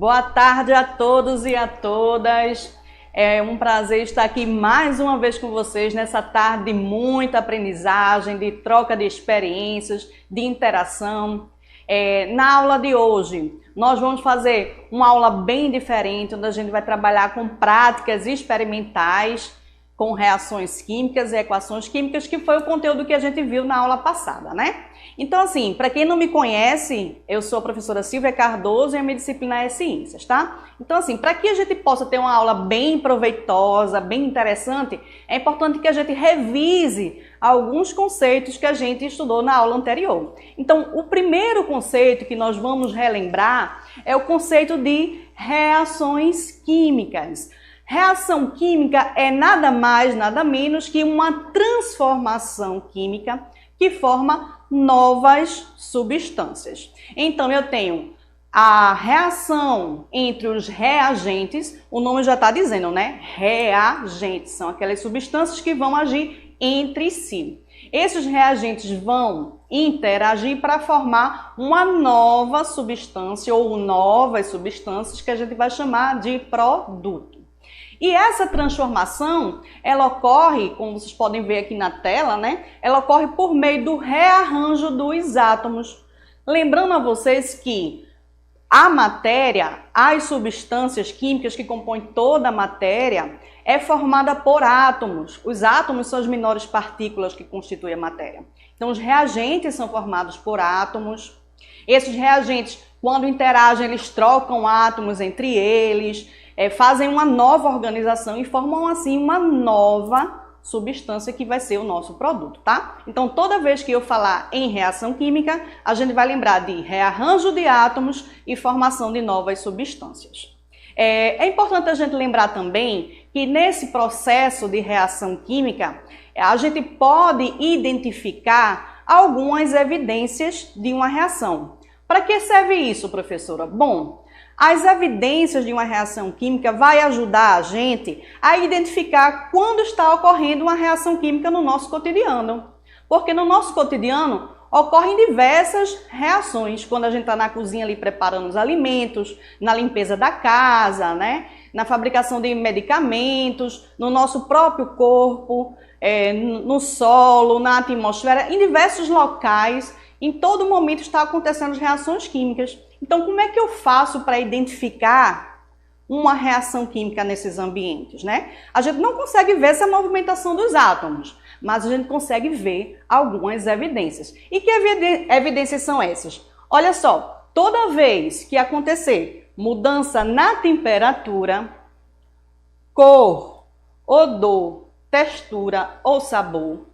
Boa tarde a todos e a todas. É um prazer estar aqui mais uma vez com vocês nessa tarde de muita aprendizagem, de troca de experiências, de interação. Na aula de hoje, nós vamos fazer uma aula bem diferente, onde a gente vai trabalhar com práticas experimentais, com reações químicas e equações químicas, que foi o conteúdo que a gente viu na aula passada, né? Então, assim, para quem não me conhece, eu sou a professora Silvia Cardoso e a minha disciplina é Ciências, tá? Então, assim, para que a gente possa ter uma aula bem proveitosa, bem interessante, é importante que a gente revise alguns conceitos que a gente estudou na aula anterior. Então, o primeiro conceito que nós vamos relembrar é o conceito de reações químicas. Reação química é nada mais, nada menos que uma transformação química que forma novas substâncias. Então, eu tenho a reação entre os reagentes, o nome já está dizendo, né? Reagentes são aquelas substâncias que vão agir entre si. Esses reagentes vão interagir para formar uma nova substância ou novas substâncias que a gente vai chamar de produto. E essa transformação, ela ocorre, como vocês podem ver aqui na tela, né? Ela ocorre por meio do rearranjo dos átomos. Lembrando a vocês que a matéria, as substâncias químicas que compõem toda a matéria, é formada por átomos. Os átomos são as menores partículas que constituem a matéria. Então, os reagentes são formados por átomos. Esses reagentes, quando interagem, eles trocam átomos entre eles, fazem uma nova organização e formam assim uma nova substância que vai ser o nosso produto, tá? Então, toda vez que eu falar em reação química, a gente vai lembrar de rearranjo de átomos e formação de novas substâncias. É importante a gente lembrar também que nesse processo de reação química, a gente pode identificar algumas evidências de uma reação. Para que serve isso, professora? Bom, as evidências de uma reação química vai ajudar a gente a identificar quando está ocorrendo uma reação química no nosso cotidiano. Porque no nosso cotidiano ocorrem diversas reações, quando a gente está na cozinha ali preparando os alimentos, na limpeza da casa, né? Na fabricação de medicamentos, no nosso próprio corpo, no solo, na atmosfera, em diversos locais, em todo momento está acontecendo as reações químicas. Então, como é que eu faço para identificar uma reação química nesses ambientes, né? A gente não consegue ver essa movimentação dos átomos, mas a gente consegue ver algumas evidências. E que evidências são essas? Olha só, toda vez que acontecer mudança na temperatura, cor, odor, textura ou sabor,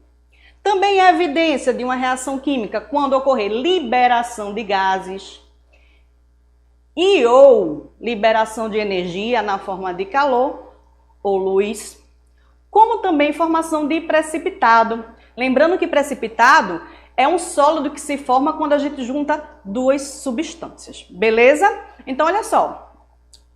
também é evidência de uma reação química quando ocorrer liberação de gases e ou liberação de energia na forma de calor ou luz, como também formação de precipitado. Lembrando que precipitado é um sólido que se forma quando a gente junta duas substâncias, beleza? Então, olha só.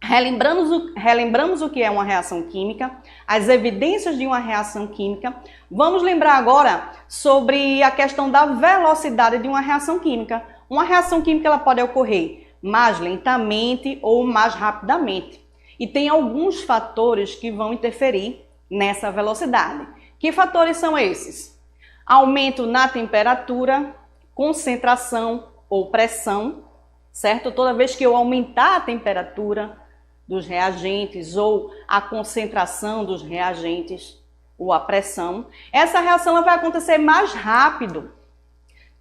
Relembramos o que é uma reação química, as evidências de uma reação química. Vamos lembrar agora sobre a questão da velocidade de uma reação química. Uma reação química ela pode ocorrer mais lentamente ou mais rapidamente. E tem alguns fatores que vão interferir nessa velocidade. Que fatores são esses? Aumento na temperatura, concentração ou pressão, certo? Toda vez que eu aumentar a temperatura dos reagentes ou a concentração dos reagentes ou a pressão, essa reação ela vai acontecer mais rápido.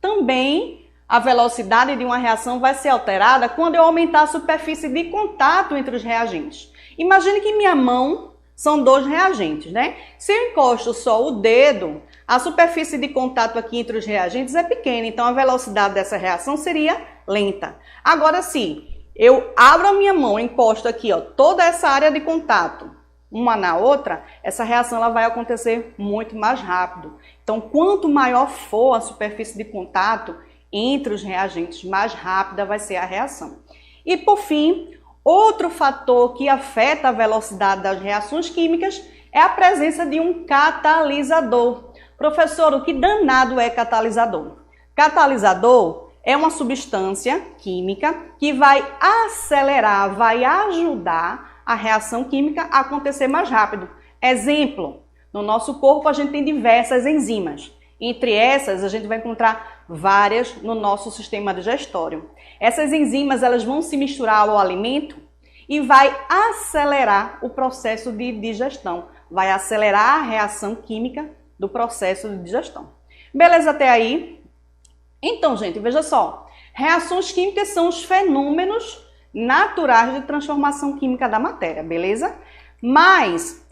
Também a velocidade de uma reação vai ser alterada quando eu aumentar a superfície de contato entre os reagentes. Imagine que minha mão são dois reagentes, né? Se eu encosto só o dedo, a superfície de contato aqui entre os reagentes é pequena, então a velocidade dessa reação seria lenta. Agora, se eu abro a minha mão, encosto aqui, ó, toda essa área de contato, uma na outra, essa reação ela vai acontecer muito mais rápido. Então, quanto maior for a superfície de contato entre os reagentes, mais rápida vai ser a reação. E, por fim, outro fator que afeta a velocidade das reações químicas é a presença de um catalisador. Professor, o que danado é catalisador? Catalisador é uma substância química que vai acelerar, vai ajudar a reação química a acontecer mais rápido. Exemplo, no nosso corpo a gente tem diversas enzimas. Entre essas, a gente vai encontrar várias no nosso sistema digestório. Essas enzimas elas vão se misturar ao alimento e vai acelerar o processo de digestão. Vai acelerar a reação química do processo de digestão. Beleza até aí? Então, gente, veja só. Reações químicas são os fenômenos naturais de transformação química da matéria, beleza? Mas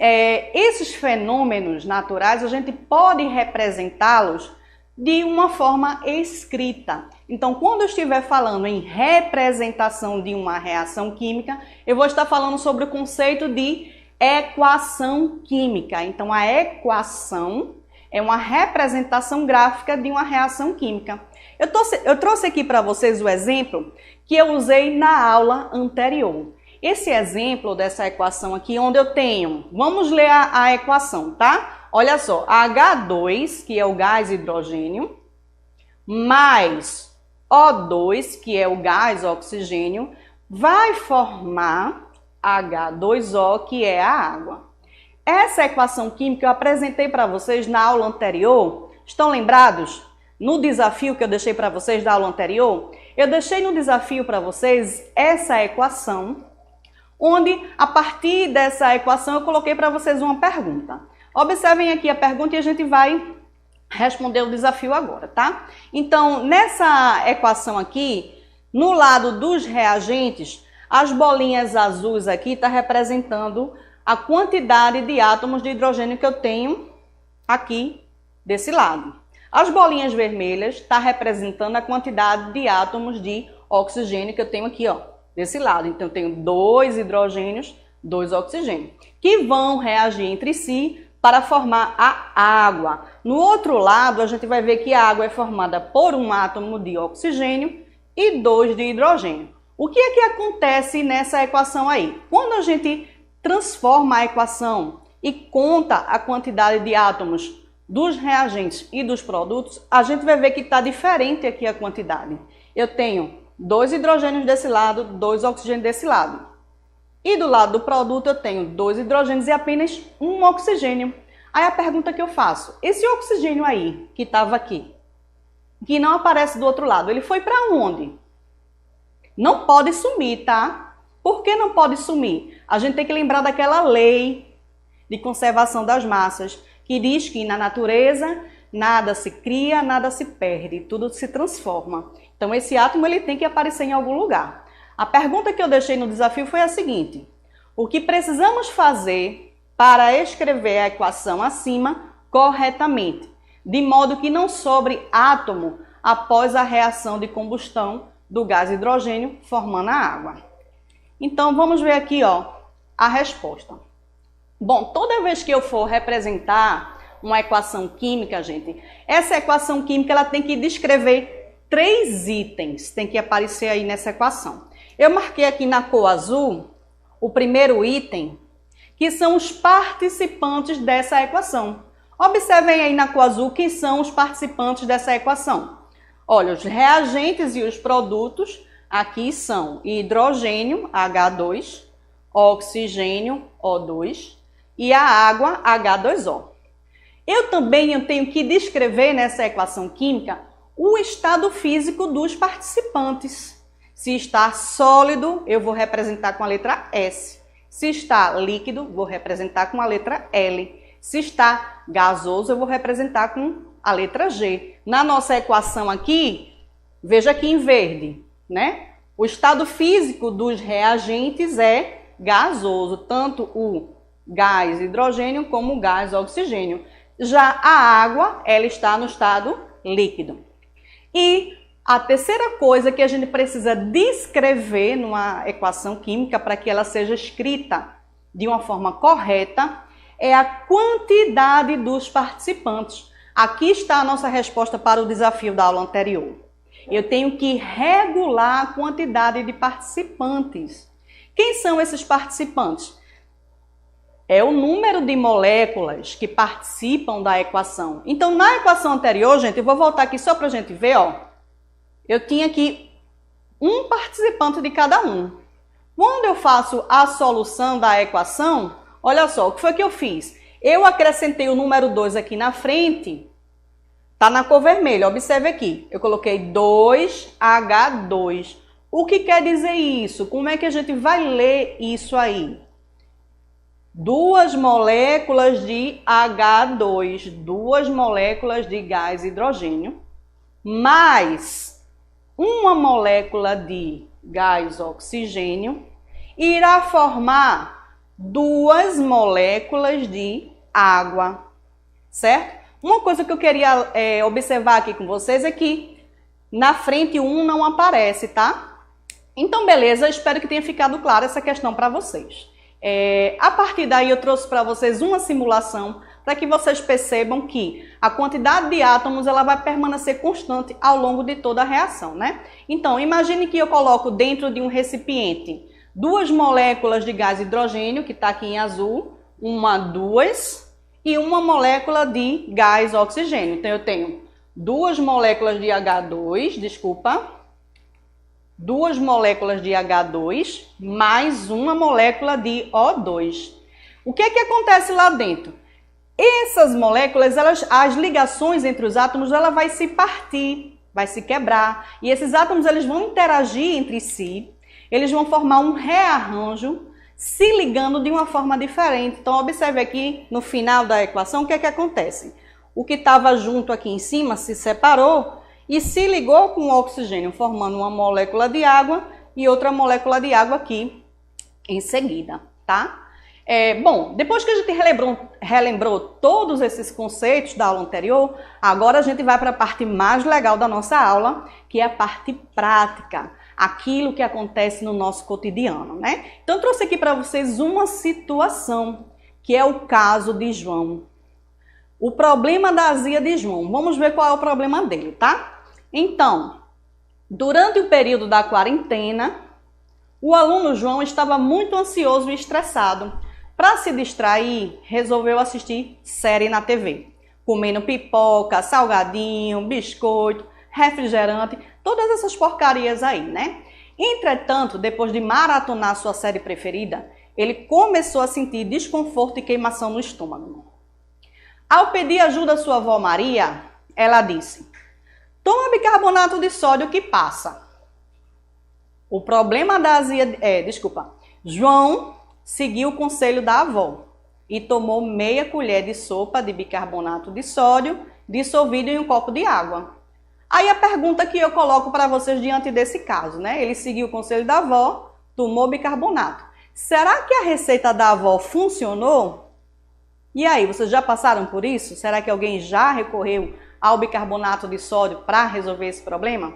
esses fenômenos naturais a gente pode representá-los de uma forma escrita. Então, quando eu estiver falando em representação de uma reação química, eu vou estar falando sobre o conceito de equação química. Então, a equação é uma representação gráfica de uma reação química. Eu trouxe aqui para vocês o exemplo que eu usei na aula anterior. Esse exemplo dessa equação aqui, onde eu tenho, vamos ler a equação, tá? Olha só, H2, que é o gás hidrogênio, mais O2, que é o gás oxigênio, vai formar H2O, que é a água. Essa equação química eu apresentei para vocês na aula anterior. Estão lembrados? No desafio que eu deixei para vocês da aula anterior, eu deixei no desafio para vocês essa equação, onde a partir dessa equação eu coloquei para vocês uma pergunta. Observem aqui a pergunta e a gente vai responder o desafio agora, tá? Então, nessa equação aqui, no lado dos reagentes, as bolinhas azuis aqui estão representando a quantidade de átomos de hidrogênio que eu tenho aqui desse lado. As bolinhas vermelhas estão representando a quantidade de átomos de oxigênio que eu tenho aqui, ó, desse lado. Então, eu tenho 2 hidrogênios, 2 oxigênios, que vão reagir entre si para formar a água. No outro lado, a gente vai ver que a água é formada por um átomo de oxigênio e 2 de hidrogênio. O que é que acontece nessa equação aí? Quando a gente transforma a equação e conta a quantidade de átomos dos reagentes e dos produtos, a gente vai ver que está diferente aqui a quantidade. Eu tenho 2 hidrogênios desse lado, 2 oxigênios desse lado. E do lado do produto eu tenho 2 hidrogênios e apenas 1 oxigênio. Aí a pergunta que eu faço, esse oxigênio aí, que estava aqui, que não aparece do outro lado, ele foi para onde? Não pode sumir, tá? Por que não pode sumir? A gente tem que lembrar daquela lei de conservação das massas, que diz que na natureza nada se cria, nada se perde, tudo se transforma. Então esse átomo ele tem que aparecer em algum lugar. A pergunta que eu deixei no desafio foi a seguinte: o que precisamos fazer para escrever a equação acima corretamente, de modo que não sobre átomo após a reação de combustão do gás hidrogênio formando a água? Então vamos ver aqui, ó, a resposta. Bom, toda vez que eu for representar uma equação química, gente, essa equação química ela tem que descrever 3 itens, tem que aparecer aí nessa equação. Eu marquei aqui na cor azul o primeiro item, que são os participantes dessa equação. Observem aí na cor azul quem são os participantes dessa equação. Olha, os reagentes e os produtos aqui são hidrogênio, H2, oxigênio, O2, e a água, H2O. Eu também tenho que descrever nessa equação química o estado físico dos participantes. Se está sólido, eu vou representar com a letra S. Se está líquido, vou representar com a letra L. Se está gasoso, eu vou representar com a letra G. Na nossa equação aqui, veja aqui em verde, né? O estado físico dos reagentes é gasoso, tanto o gás hidrogênio como o gás oxigênio. Já a água, ela está no estado líquido. E a terceira coisa que a gente precisa descrever numa equação química para que ela seja escrita de uma forma correta é a quantidade dos participantes. Aqui está a nossa resposta para o desafio da aula anterior. Eu tenho que regular a quantidade de participantes. Quem são esses participantes? É o número de moléculas que participam da equação. Então, na equação anterior, gente, eu vou voltar aqui só para a gente ver, ó. eu tinha aqui um participante de cada um. Quando eu faço a solução da equação, olha só, o que foi que eu fiz? Eu acrescentei o número 2 aqui na frente, tá na cor vermelha, observe aqui. Eu coloquei 2H2. O que quer dizer isso? Como é que a gente vai ler isso aí? 2 moléculas de H2, 2 moléculas de gás hidrogênio, mais uma molécula de gás oxigênio, irá formar 2 moléculas de água, certo? Uma coisa que eu queria observar aqui com vocês é que na frente 1 não aparece, tá? Então, beleza, espero que tenha ficado clara essa questão para vocês. A partir daí eu trouxe para vocês uma simulação para que vocês percebam que a quantidade de átomos ela vai permanecer constante ao longo de toda a reação, né? Então, imagine que eu coloco dentro de um recipiente 2 moléculas de gás hidrogênio, que está aqui em azul, 1, 2, e uma molécula de gás oxigênio. Então, eu tenho 2 moléculas de H2, 2 moléculas de H2 mais uma molécula de O2. O que é que acontece lá dentro? Essas moléculas, as ligações entre os átomos, ela vai se partir, vai se quebrar. E esses átomos eles vão interagir entre si, eles vão formar um rearranjo, se ligando de uma forma diferente. Então, observe aqui no final da equação o que é que acontece. O que estava junto aqui em cima se separou e se ligou com o oxigênio, formando uma molécula de água e outra molécula de água aqui em seguida, tá? Bom, depois que a gente relembrou todos esses conceitos da aula anterior, agora a gente vai para a parte mais legal da nossa aula, que é a parte prática, aquilo que acontece no nosso cotidiano, né? Então, eu trouxe aqui para vocês uma situação, que é o caso de João. O problema da azia de João. Vamos ver qual é o problema dele, tá? Então, durante o período da quarentena, o aluno João estava muito ansioso e estressado. Para se distrair, resolveu assistir série na TV, comendo pipoca, salgadinho, biscoito, refrigerante, todas essas porcarias aí, né? Entretanto, depois de maratonar sua série preferida, ele começou a sentir desconforto e queimação no estômago. Ao pedir ajuda à sua avó Maria, ela disse: "Toma bicarbonato de sódio que passa." O problema da azia... João seguiu o conselho da avó e tomou meia colher de sopa de bicarbonato de sódio dissolvido em um copo de água. Aí a pergunta que eu coloco para vocês diante desse caso, né? Ele seguiu o conselho da avó, tomou bicarbonato. Será que a receita da avó funcionou? E aí, vocês já passaram por isso? Será que alguém já recorreu ao bicarbonato de sódio para resolver esse problema?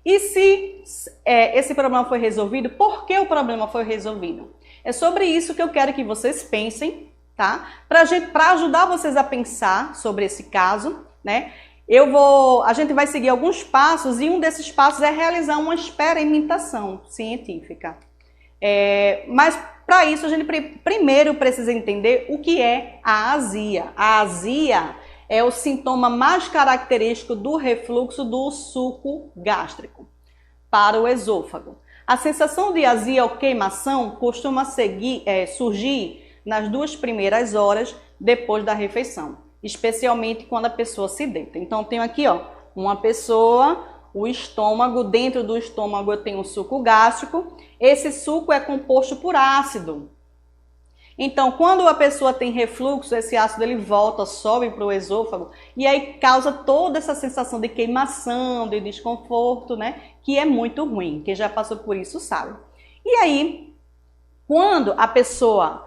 E se esse problema foi resolvido, por que o problema foi resolvido? É sobre isso que eu quero que vocês pensem, tá? Para ajudar vocês a pensar sobre esse caso, né? A gente vai seguir alguns passos e um desses passos é realizar uma experimentação científica. Mas para isso a gente primeiro precisa entender o que é a azia. A azia é o sintoma mais característico do refluxo do suco gástrico para o esôfago. A sensação de azia ou queimação costuma surgir nas 2 primeiras horas depois da refeição, especialmente quando a pessoa se deita. Então, eu tenho aqui, ó, uma pessoa, o estômago, dentro do estômago eu tenho o suco gástrico. Esse suco é composto por ácido. Então, quando a pessoa tem refluxo, esse ácido ele volta, sobe para o esôfago e aí causa toda essa sensação de queimação, de desconforto, né? Que é muito ruim. Quem já passou por isso sabe. E aí, quando a pessoa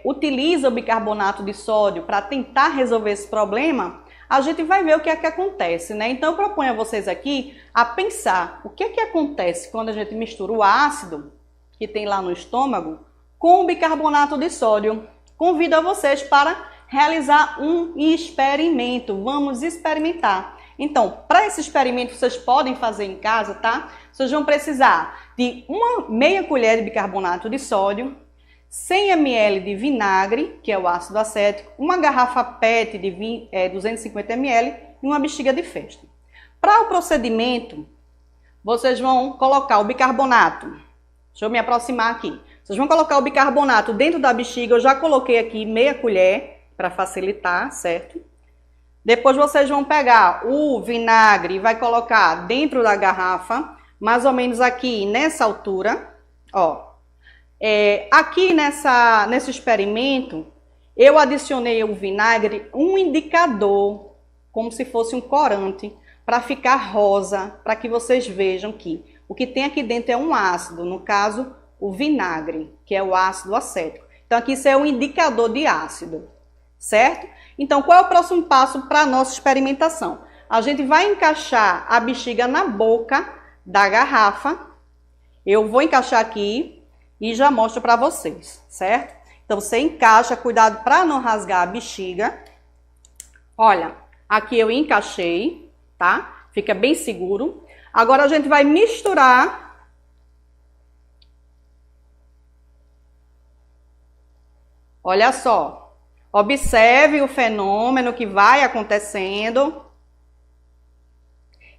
utiliza o bicarbonato de sódio para tentar resolver esse problema, a gente vai ver o que é que acontece, né? Então, eu proponho a vocês aqui a pensar o que é que acontece quando a gente mistura o ácido que tem lá no estômago com o bicarbonato de sódio. Convido a vocês para realizar um experimento. Vamos experimentar. Então, para esse experimento, vocês podem fazer em casa, tá? Vocês vão precisar de uma meia colher de bicarbonato de sódio, 100 ml de vinagre, que é o ácido acético, uma garrafa PET de 250 ml e uma bexiga de festa. Para o procedimento, vocês vão colocar o bicarbonato. Deixa eu me aproximar aqui. Vocês vão colocar o bicarbonato dentro da bexiga. Eu já coloquei aqui meia colher para facilitar, certo? Depois vocês vão pegar o vinagre e vai colocar dentro da garrafa, mais ou menos aqui nessa altura, ó. Aqui nesse experimento, eu adicionei o vinagre, um indicador, como se fosse um corante, para ficar rosa, para que vocês vejam que o que tem aqui dentro é um ácido, no caso, o vinagre, que é o ácido acético. Então, aqui isso é um indicador de ácido, certo? Então, qual é o próximo passo para a nossa experimentação? A gente vai encaixar a bexiga na boca da garrafa. Eu vou encaixar aqui e já mostro para vocês, certo? Então, você encaixa, cuidado para não rasgar a bexiga. Olha, aqui eu encaixei, tá? Fica bem seguro. Agora, a gente vai misturar. Olha só. Observe o fenômeno que vai acontecendo.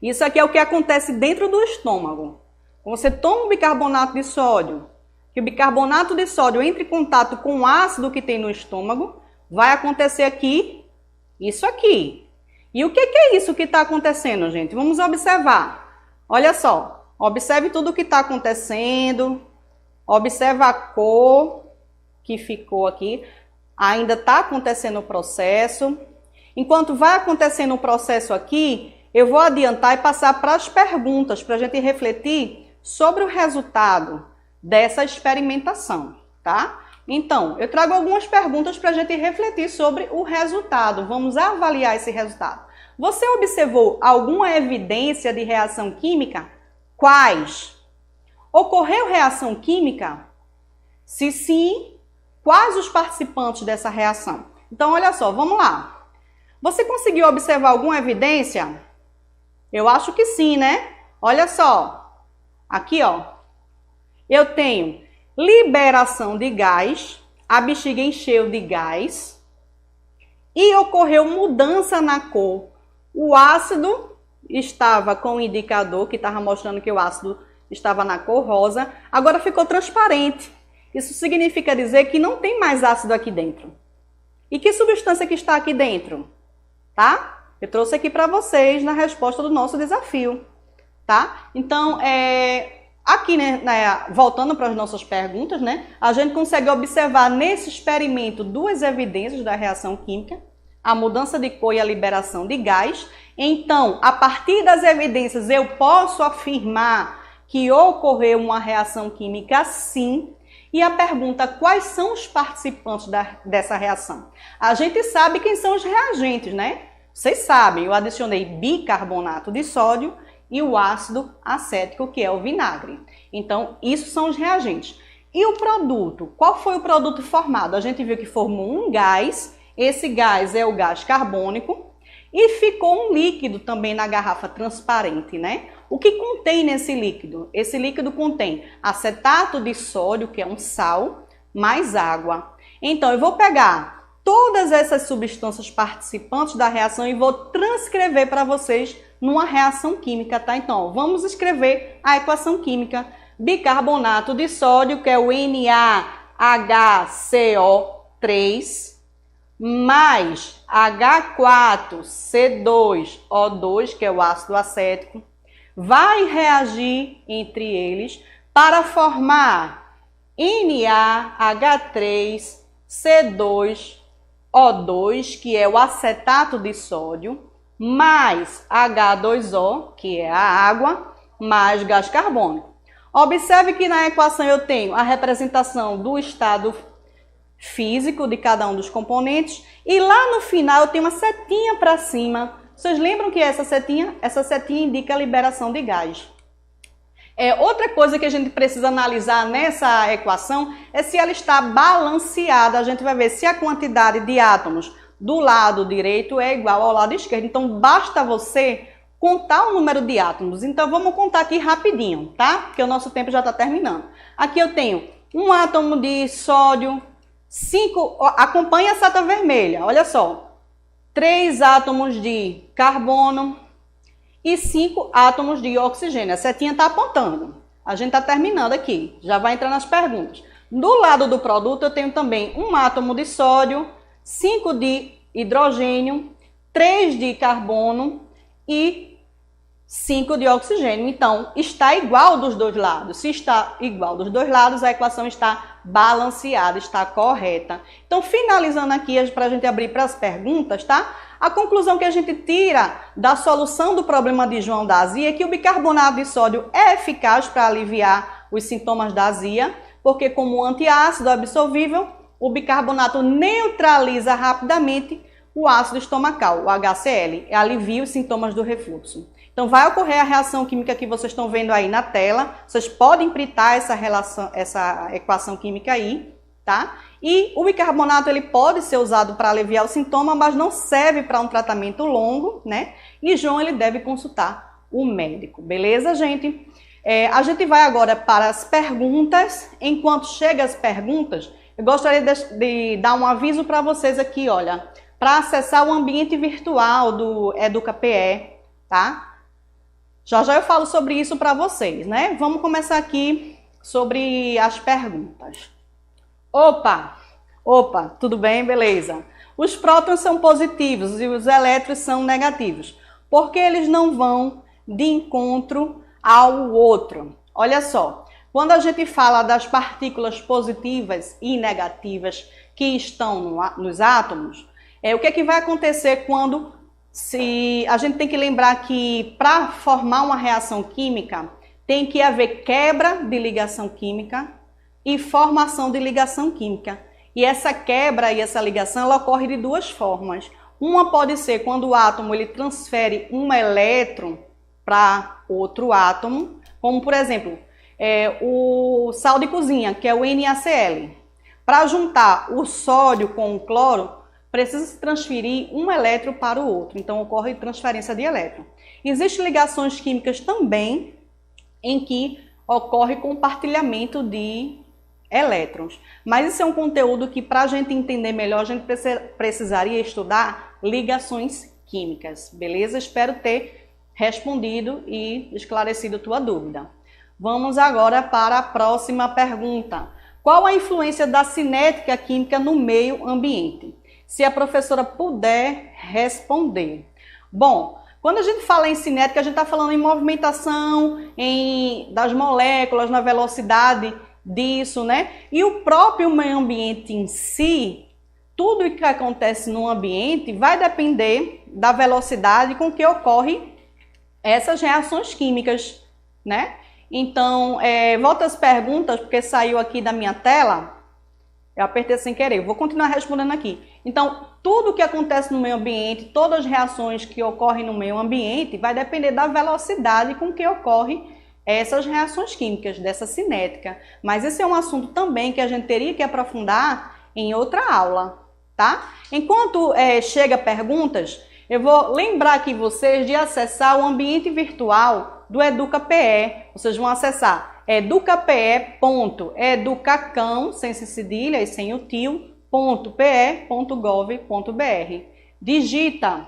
Isso aqui é o que acontece dentro do estômago. Quando você toma o bicarbonato de sódio, que o bicarbonato de sódio entra em contato com o ácido que tem no estômago, vai acontecer aqui, isso aqui. E o que é isso que está acontecendo, gente? Vamos observar. Olha só, observe tudo o que está acontecendo, observa a cor que ficou aqui. Ainda está acontecendo o processo. Enquanto vai acontecendo o processo aqui, eu vou adiantar e passar para as perguntas, para a gente refletir sobre o resultado dessa experimentação, tá? Então, eu trago algumas perguntas para a gente refletir sobre o resultado. Vamos avaliar esse resultado. Você observou alguma evidência de reação química? Quais? Ocorreu reação química? Se sim, quais os participantes dessa reação? Então, olha só, vamos lá. Você conseguiu observar alguma evidência? Eu acho que sim, né? Olha só. Aqui, ó. Eu tenho liberação de gás. A bexiga encheu de gás. E ocorreu mudança na cor. O ácido estava com o indicador, que estava mostrando que o ácido estava na cor rosa. Agora ficou transparente. Isso significa dizer que não tem mais ácido aqui dentro. E que substância que está aqui dentro? Tá? Eu trouxe aqui para vocês na resposta do nosso desafio. Tá? Então, aqui, né, voltando para as nossas perguntas, né, a gente consegue observar nesse experimento duas evidências da reação química, a mudança de cor e a liberação de gás. Então, a partir das evidências, eu posso afirmar que ocorreu uma reação química sim. E a pergunta, quais são os participantes dessa reação? A gente sabe quem são os reagentes, né? Vocês sabem, eu adicionei bicarbonato de sódio e o ácido acético, que é o vinagre. Então, isso são os reagentes. E o produto? Qual foi o produto formado? A gente viu que formou um gás, esse gás é o gás carbônico, e ficou um líquido também na garrafa transparente, né? O que contém nesse líquido? Esse líquido contém acetato de sódio, que é um sal, mais água. Então, eu vou pegar todas essas substâncias participantes da reação e vou transcrever para vocês numa reação química, tá? Então, vamos escrever a equação química. Bicarbonato de sódio, que é o NaHCO3, mais H4C2O2, que é o ácido acético, vai reagir entre eles para formar NaH3C2O2, que é o acetato de sódio, mais H2O, que é a água, mais gás carbônico. Observe que na equação eu tenho a representação do estado físico de cada um dos componentes e lá no final eu tenho uma setinha para cima. Vocês lembram que essa setinha? Essa setinha indica a liberação de gás. Outra coisa que a gente precisa analisar nessa equação é se ela está balanceada. A gente vai ver se a quantidade de átomos do lado direito é igual ao lado esquerdo. Então, basta você contar o número de átomos. Então, vamos contar aqui rapidinho, tá? Porque o nosso tempo já está terminando. Aqui eu tenho um átomo de sódio, 5, acompanha a seta vermelha, olha só. 3 átomos de carbono e 5 átomos de oxigênio. A setinha está apontando. A gente está terminando aqui, já vai entrar nas perguntas. Do lado do produto eu tenho também um átomo de sódio, 5 de hidrogênio, 3 de carbono e 5 de oxigênio. Então, está igual dos dois lados. Se está igual dos dois lados, a equação está balanceada, está correta. Então, finalizando aqui, para a gente abrir para as perguntas, tá? A conclusão que a gente tira da solução do problema de João da azia é que o bicarbonato de sódio é eficaz para aliviar os sintomas da azia, porque como antiácido absorvível, o bicarbonato neutraliza rapidamente o ácido estomacal, o HCl, e alivia os sintomas do refluxo. Então vai ocorrer a reação química que vocês estão vendo aí na tela. Vocês podem printar essa equação química aí, tá? E o bicarbonato ele pode ser usado para aliviar o sintoma, mas não serve para um tratamento longo, né? E João ele deve consultar o médico, beleza, gente? A gente vai agora para as perguntas. Enquanto chegam as perguntas, eu gostaria de dar um aviso para vocês aqui, olha, para acessar o ambiente virtual do EducaPE, tá? Já eu falo sobre isso para vocês, né? Vamos começar aqui sobre as perguntas. Opa, tudo bem? Beleza. Os prótons são positivos e os elétrons são negativos. Por que eles não vão de encontro ao outro? Olha só, quando a gente fala das partículas positivas e negativas que estão nos átomos, o que é que vai acontecer quando a gente tem que lembrar que para formar uma reação química tem que haver quebra de ligação química e formação de ligação química. E essa quebra e essa ligação ela ocorre de duas formas. Uma pode ser quando o átomo ele transfere um elétron para outro átomo, como por exemplo, o sal de cozinha, que é o NaCl. Para juntar o sódio com o cloro, precisa se transferir um elétron para o outro, então ocorre transferência de elétron. Existem ligações químicas também em que ocorre compartilhamento de elétrons, mas isso é um conteúdo que para a gente entender melhor a gente precisaria estudar ligações químicas, beleza? Espero ter respondido e esclarecido tua dúvida. Vamos agora para a próxima pergunta. Qual a influência da cinética química no meio ambiente? Se a professora puder responder. Bom, quando a gente fala em cinética, a gente está falando em movimentação, das moléculas, na velocidade disso, né? E o próprio meio ambiente em si, tudo o que acontece no ambiente vai depender da velocidade com que ocorrem essas reações químicas, né? Então, volta às perguntas, porque saiu aqui da minha tela. Eu apertei sem querer, vou continuar respondendo aqui. Então, tudo o que acontece no meio ambiente, todas as reações que ocorrem no meio ambiente, vai depender da velocidade com que ocorrem essas reações químicas, dessa cinética. Mas esse é um assunto também que a gente teria que aprofundar em outra aula, tá? Enquanto chega perguntas, eu vou lembrar aqui vocês de acessar o ambiente virtual do EducaPE. Vocês vão acessar educape.educacão, sem cedilha e sem o tio, .pe.gov.br. Digita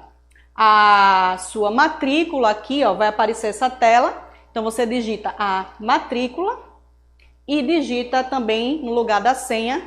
a sua matrícula aqui, ó, vai aparecer essa tela. Então você digita a matrícula e digita também no lugar da senha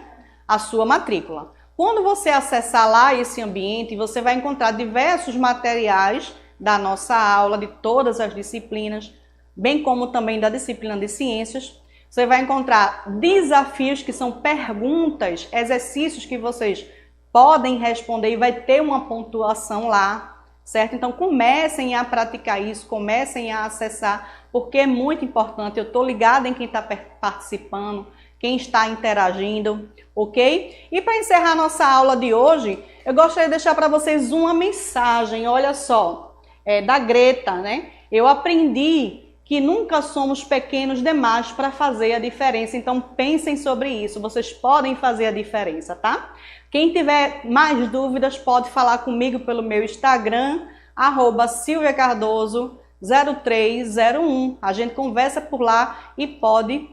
a sua matrícula. Quando você acessar lá esse ambiente, você vai encontrar diversos materiais da nossa aula, de todas as disciplinas, bem como também da disciplina de ciências. Você vai encontrar desafios, que são perguntas, exercícios que vocês podem responder e vai ter uma pontuação lá, certo? Então comecem a praticar isso, comecem a acessar, porque é muito importante. Eu estou ligada em quem está participando, quem está interagindo, ok? E para encerrar nossa aula de hoje, eu gostaria de deixar para vocês uma mensagem, olha só, da Greta, né? Eu aprendi que nunca somos pequenos demais para fazer a diferença. Então pensem sobre isso, vocês podem fazer a diferença, tá? Quem tiver mais dúvidas pode falar comigo pelo meu Instagram, @silviacardoso0301. A gente conversa por lá e pode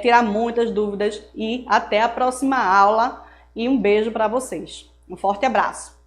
tirar muitas dúvidas. E até a próxima aula e um beijo para vocês. Um forte abraço.